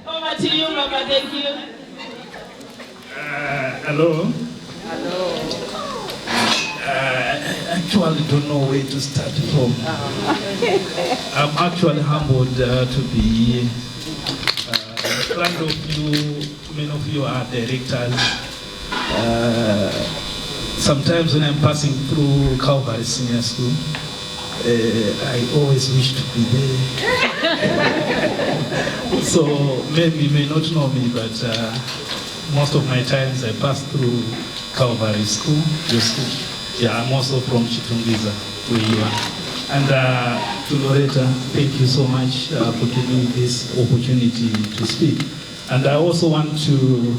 Over to you, Mama. Thank you. Hello. Hello. I actually don't know where to start from. I'm actually humbled to be in front of you. Many of you are directors. Sometimes when I'm passing through Calvary Senior School, I always wish to be there. So maybe you may not know me, but most of my times I pass through Calvary School, your school. Yeah, I'm also from Chitungiza, where you are. And to Loretta, thank you so much for giving me this opportunity to speak. And I also want to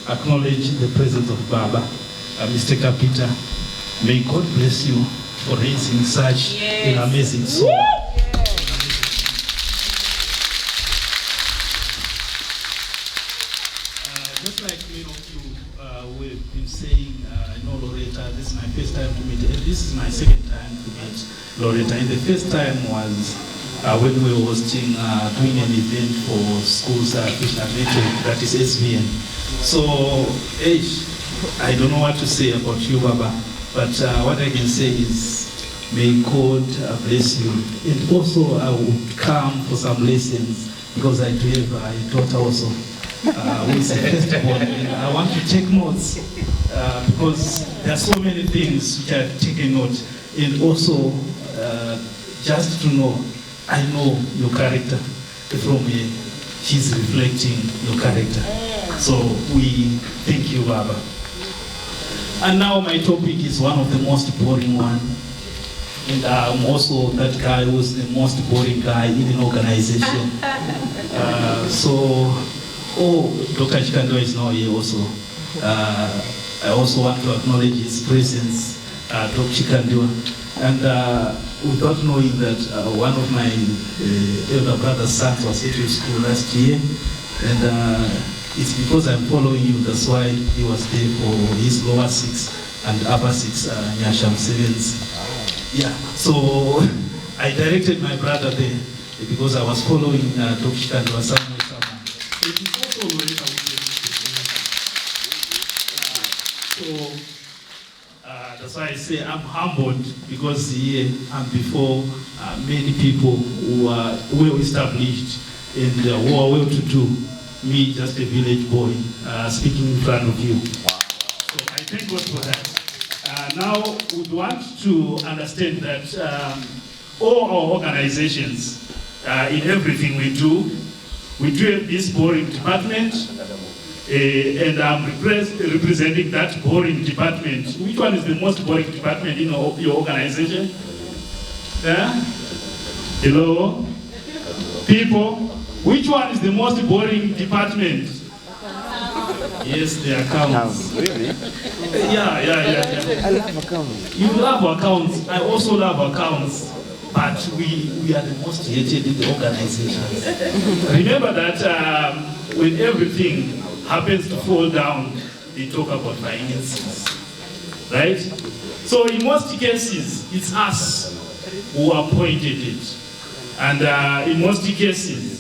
acknowledge the presence of Baba, Mr. Kapita. May God bless you for raising such an amazing soul. Just like many of you we've been saying, I know Loretta, this is my first time to meet her. This is my second time to meet Loretta. And the first time was when we were hosting, doing an event for schools, Krishna Network, that is SVN. So, I don't know what to say about you, Baba, but what I can say is, may God bless you. And also, I will come for some lessons, because I do have a daughter also, who is a firstborn. I want to take notes, because there are so many things which I've taken note. And also, just to know, I know your character from here. She's reflecting your character. So we thank you, Baba. And now my topic is one of the most boring one. And I'm also that guy who's the most boring guy in an organization. Dr. Chikandwa is now here also. I also want to acknowledge his presence, Dr. Chikandwa. And without knowing that one of my elder brother's sons was at your school last year, and it's because I'm following you, that's why he was there for his lower 6 and upper 6 Nyasham 7s. Yeah, so I directed my brother there because I was following Dr. Chikandwa somewhere. It is also Loretta with so that's why I say I'm humbled, because here and before many people who are well established and who are well to do. Me, just a village boy, speaking in front of you. Wow. So I thank God for that. Now, we want to understand that all our organizations, in everything we do have this boring department, and I'm representing that boring department. Which one is the most boring department in your organization? Hello? People? Which one is the most boring department? Yes, the accounts. Really? Yeah. I love accounts. You love accounts. I also love accounts. But we are the most hated in the organizations. Remember that when everything happens to fall down, they talk about finances. Right? So in most cases, it's us who appointed it. And in most cases,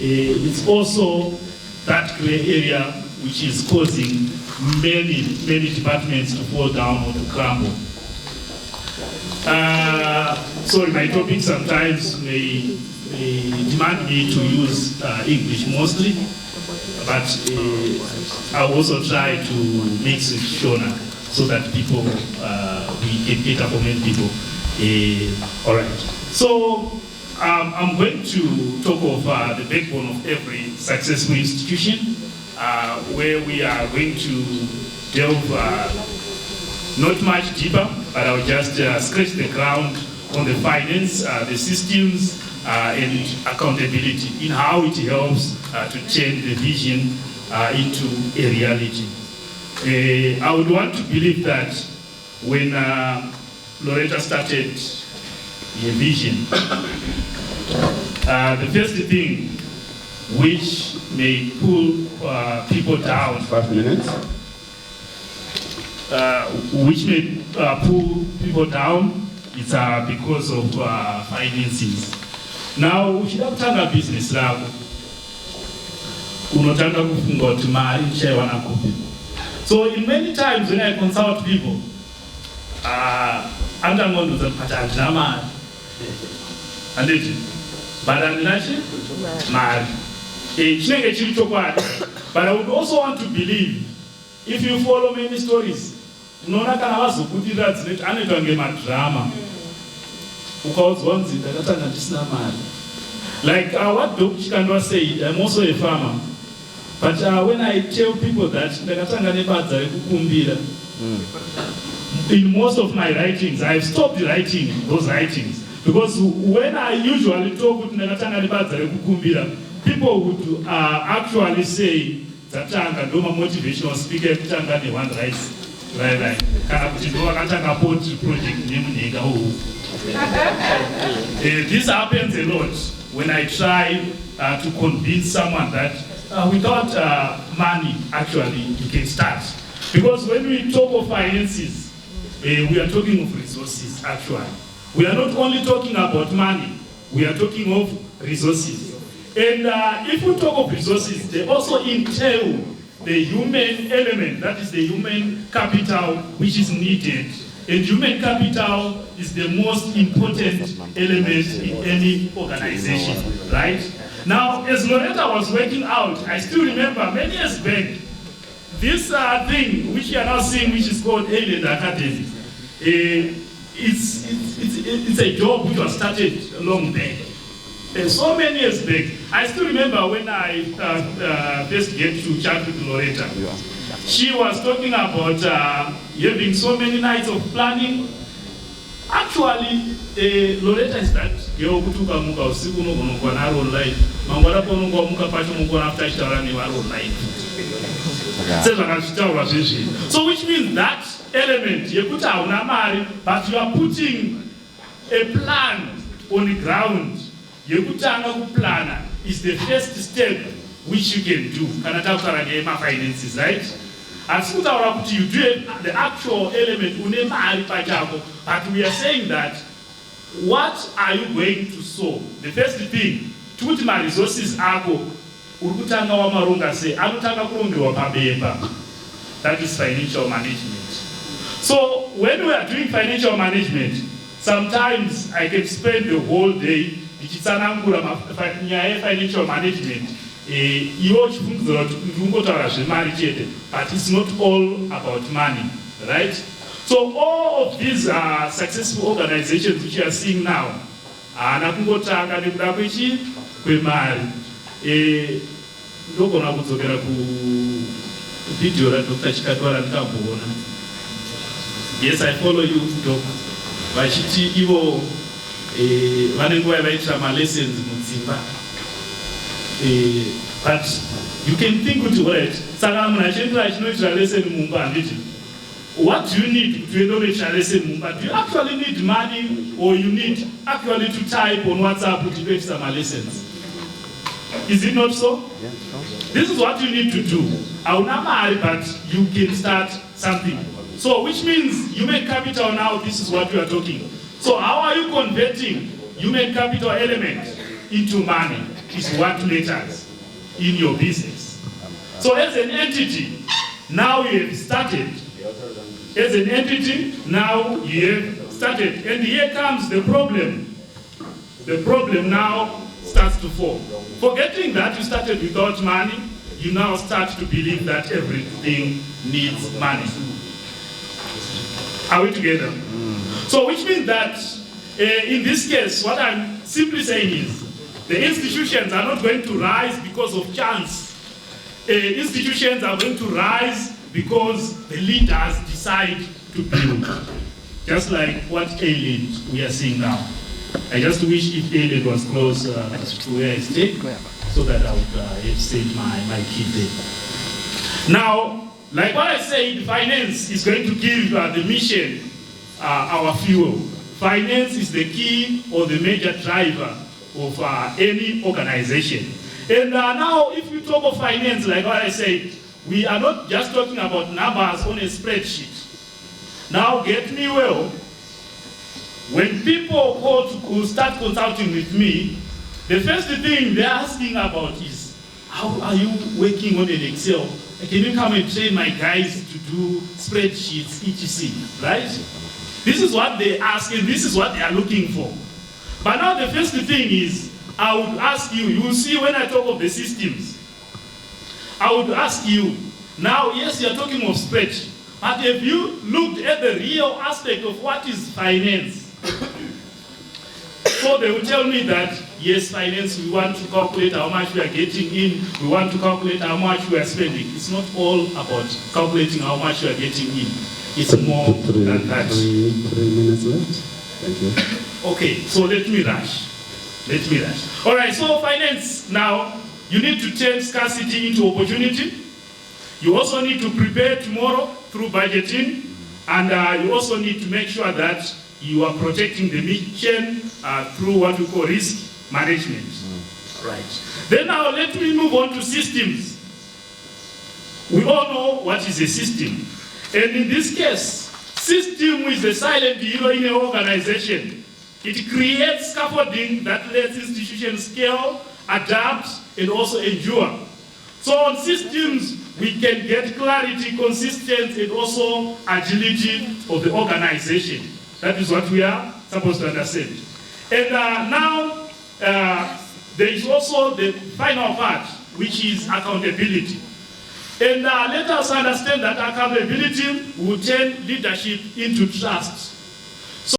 it's also that gray area which is causing many departments to fall down or to crumble. Sorry, my topic sometimes may demand me to use English mostly, but I'll also try to mix with Shona so that people, we can cater for many people. All right. So I'm going to talk of the backbone of every successful institution, where we are going to delve not much deeper, but I'll just scratch the ground on the finance, the systems, and accountability in how it helps to change the vision into a reality. I would want to believe that when Loretta started the vision, the first thing which may pull people down. 5 minutes. Which may pull people down. It's because of finances. Now, uchida kutanga business lako, unotanga kufunga kuti mari ichaiwana kupi. So in many times when I consult people, angangondoza kuti handina mari. Handiti? But handinachi? Mari. Chinenge chiri chokwadi. But I would also want to believe, if you follow many stories, unoona kana vazobudirira dzinoti anoitwa ngemadrama. Ukaudzwa kunzi ndakatanga ndisina mari. Like what Dr. Chikandwa said, I'm also a farmer. But when I tell people that Ndakatanga neBadza Rekukumbira, in most of my writings, I've stopped writing those writings. Because when I usually talk with Ndakatanga neBadza Rekukumbira, people would actually say, Zatanga, no motivational speaker, Tanga, they want rights. Right. This happens a lot when I try to convince someone that without money, actually, you can start. Because when we talk of finances, we are talking of resources, actually. We are not only talking about money, we are talking of resources. And if we talk of resources, they also entail the human element, that is the human capital which is needed. And human capital is the most important element in any organization, right? Now, as Loretta was working out, I still remember many years back, this thing which we are now seeing, which is called AILAND Academy, it's a job which was started long back. So many years back, I still remember when I first get to chat with Loretta. She was talking about having so many nights of planning. Actually, Loretta is that girl who took a muka usiku no gono kwa naro online. Mangwara po nungo muka pacho mungo after shitara ni waro online. So which means that element, you put out mari, but you are putting a plan on the ground. Yekutanga kuplana is the first step which you can do. Kanata finances, right? As you do the actual element, but we are saying that what are you going to sow? The first thing, to my resources that is financial management. So when we are doing financial management, sometimes I can spend the whole day financial management. But it's not all about money, right? So all of these successful organizations which you are seeing now, yes, I follow you, Doc. But you can think with it. What do you need to enroll a lesson? Do you actually need money, or you need actually to type on WhatsApp to get some lessons? Is it not so? Yeah, This is what you need to do. But you can start something. So which means human capital now, this is what we are talking. So how are you converting human capital element into money is what matters in your business. So as an entity, now you have started. As an entity, now you have started. And here comes the problem. The problem now starts to form. Forgetting that you started without money, you now start to believe that everything needs money. Are we together? So which means that in this case, what I'm simply saying is, the institutions are not going to rise because of chance. Institutions are going to rise because the leaders decide to build. Just like what AILAND we are seeing now. I just wish if AILAND was close to where I stay, so that I would have saved my kid there. Now, like what I said, finance is going to give the mission our fuel. Finance is the key or the major driver of any organization. And now, if we talk of finance, like what I said, we are not just talking about numbers on a spreadsheet. Now, get me well, when people call to start consulting with me, the first thing they're asking about is, how are you working on an Excel? Can you come and train my guys to do spreadsheets, etc., right? This is what they ask, and this is what they are looking for. But now the first thing is, I would ask you, you will see when I talk of the systems, I would ask you, now, yes, you're talking of spreadsheet, but have you looked at the real aspect of what is finance? So they will tell me that, yes, finance, we want to calculate how much we are getting in, we want to calculate how much we are spending. It's not all about calculating how much we are getting in. It's more than that. 3 minutes left. Thank you. Okay, so let me rush. All right, so finance, now, you need to turn scarcity into opportunity. You also need to prepare tomorrow through budgeting, and you also need to make sure that you are protecting the mission through what we call risk management. Right. Then now let me move on to systems. We all know what is a system. And in this case, system is a silent hero in an organization. It creates scaffolding that lets institutions scale, adapt, and also endure. So on systems, we can get clarity, consistency, and also agility of the organization. That is what we are supposed to understand. And now, there is also the final part, which is accountability. And let us understand that accountability will turn leadership into trust.